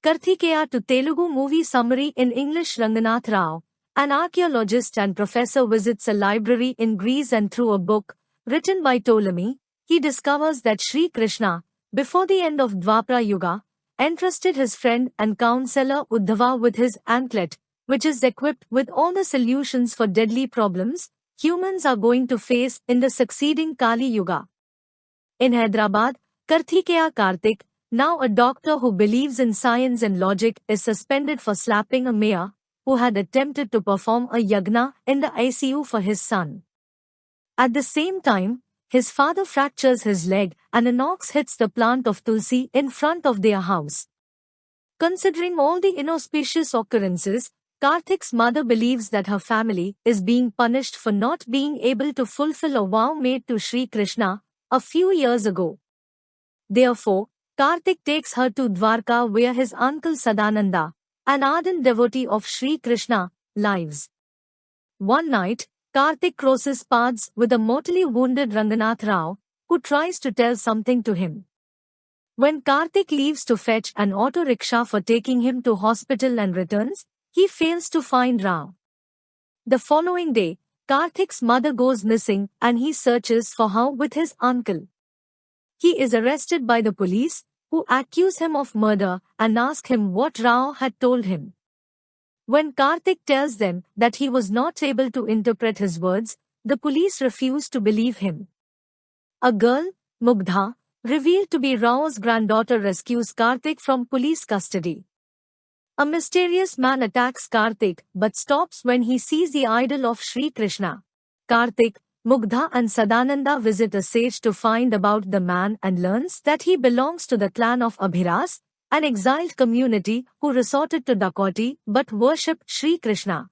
Karthikeya to Telugu movie summary in English. Ranganath Rao, an archaeologist and professor, visits a library in Greece and through a book, written by Ptolemy, he discovers that Sri Krishna, before the end of Dwapara Yuga, entrusted his friend and counselor Uddhava with his anklet, which is equipped with all the solutions for deadly problems humans are going to face in the succeeding Kali Yuga. In Hyderabad, Karthikeya Karthik, now a doctor who believes in science and logic, is suspended for slapping a mayor who had attempted to perform a yagna in the ICU for his son. At the same time, his father fractures his leg and an ox hits the plant of Tulsi in front of their house. Considering all the inauspicious occurrences, Karthik's mother believes that her family is being punished for not being able to fulfill a vow made to Sri Krishna a few years ago. Therefore, Karthik takes her to Dwarka where his uncle Sadananda, an ardent devotee of Sri Krishna, lives. One night, Karthik crosses paths with a mortally wounded Ranganath Rao, who tries to tell something to him. When Karthik leaves to fetch an auto rickshaw for taking him to hospital and returns, he fails to find Rao. The following day, Karthik's mother goes missing and he searches for her with his uncle. He is arrested by the police, who accuse him of murder and ask him what Rao had told him. When Karthik tells them that he was not able to interpret his words, the police refuse to believe him. A girl, Mugdha, revealed to be Rao's granddaughter, rescues Karthik from police custody. A mysterious man attacks Karthik but stops when he sees the idol of Sri Krishna. Karthik, Mugdha and Sadananda visit a sage to find about the man and learns that he belongs to the clan of Abhiras, an exiled community who resorted to dacoity but worshipped Sri Krishna.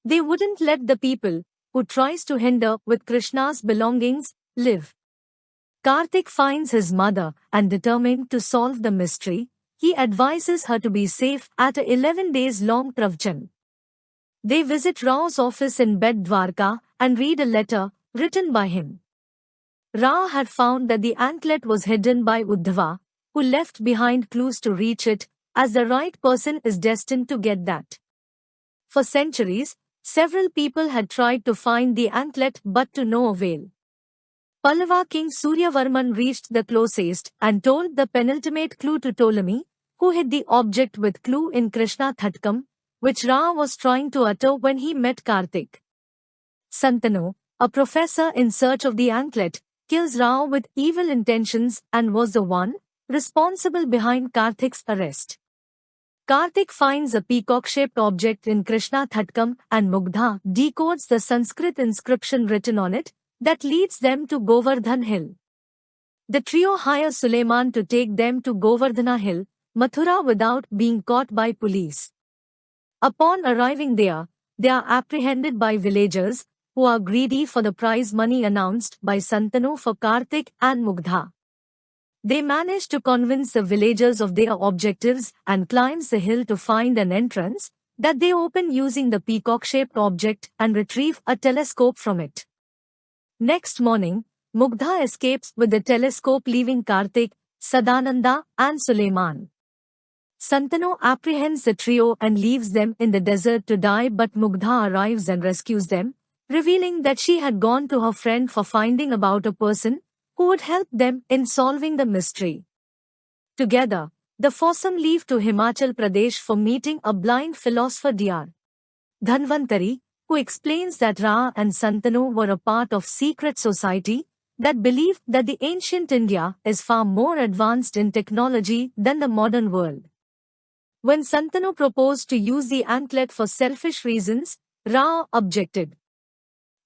They wouldn't let the people, who tries to hinder with Krishna's belongings, live. Karthik finds his mother and, determined to solve the mystery, he advises her to be safe at a 11 days long pravachan. They visit Rao's office in Bet Dwarka and read a letter written by him. Rao had found that the anklet was hidden by Uddhava, who left behind clues to reach it, as the right person is destined to get that. For centuries, several people had tried to find the anklet but to no avail. Pallava king Suryavarman reached the closest and told the penultimate clue to Ptolemy, who hid the object with clue in Krishna Thatkam, which Rao was trying to utter when he met Karthik. Santanu, a professor in search of the anklet, kills Rao with evil intentions and was the one responsible behind Karthik's arrest. Karthik finds a peacock-shaped object in Krishna Thatkam and Mugdha decodes the Sanskrit inscription written on it that leads them to Govardhan Hill. The trio hire Suleiman to take them to Govardhana Hill, Mathura, without being caught by police. Upon arriving there, they are apprehended by villagers who are greedy for the prize money announced by Santanu for Karthik and Mugdha. They manage to convince the villagers of their objectives and climbs the hill to find an entrance that they open using the peacock-shaped object and retrieve a telescope from it. Next morning, Mugdha escapes with the telescope, leaving Karthik, Sadananda and Suleiman. Santanu apprehends the trio and leaves them in the desert to die, but Mugdha arrives and rescues them, revealing that she had gone to her friend for finding about a person who would help them in solving the mystery. Together, the foursome leave to Himachal Pradesh for meeting a blind philosopher Dr. Dhanvantari, who explains that Ra and Santanu were a part of secret society that believed that the ancient India is far more advanced in technology than the modern world. When Santanu proposed to use the anklet for selfish reasons, Ra objected.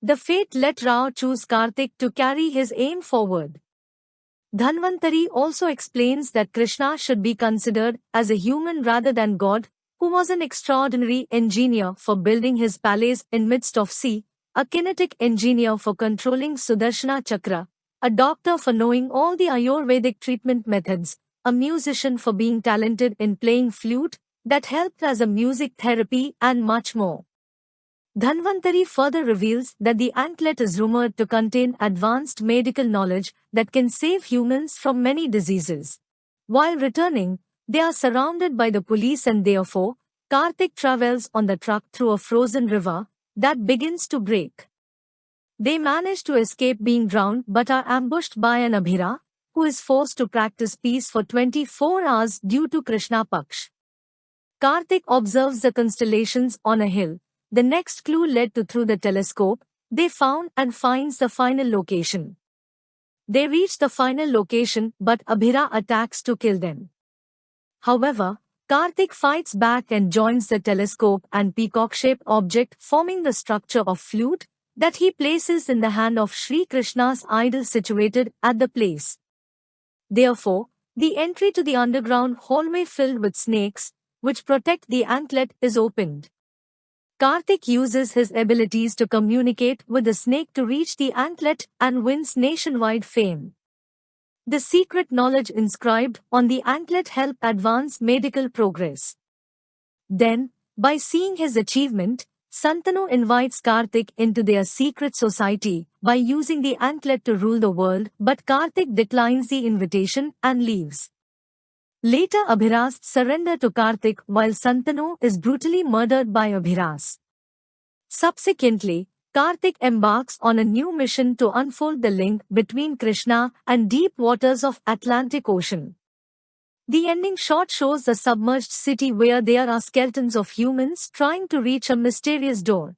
The fate let Ra choose Karthik to carry his aim forward. Dhanvantari also explains that Krishna should be considered as a human rather than God, who was an extraordinary engineer for building his palace in midst of sea, a kinetic engineer for controlling Sudarshana Chakra, a doctor for knowing all the Ayurvedic treatment methods, a musician for being talented in playing flute that helped as a music therapy, and much more. Dhanvantari further reveals that the anklet is rumored to contain advanced medical knowledge that can save humans from many diseases. While returning, They are surrounded by the police and therefore, Karthik travels on the truck through a frozen river that begins to break. They manage to escape being drowned but are ambushed by an Abhira, who is forced to practice peace for 24 hours due to Krishna Paksh. Karthik observes the constellations on a hill. The next clue led to through the telescope, they found and finds the final location. They reach the final location but Abhira attacks to kill them. However, Karthik fights back and joins the telescope and peacock-shaped object forming the structure of flute that he places in the hand of Sri Krishna's idol situated at the place. Therefore, the entry to the underground hallway filled with snakes, which protect the anklet, is opened. Karthik uses his abilities to communicate with the snake to reach the anklet and wins nationwide fame. The secret knowledge inscribed on the anklet help advance medical progress. Then, by seeing his achievement, Santanu invites Karthik into their secret society by using the anklet to rule the world, but Karthik declines the invitation and leaves. Later Abhiras surrender to Karthik while Santanu is brutally murdered by Abhiras. Subsequently, Karthik embarks on a new mission to unfold the link between Krishna and deep waters of Atlantic Ocean. The ending shot shows the submerged city where there are skeletons of humans trying to reach a mysterious door.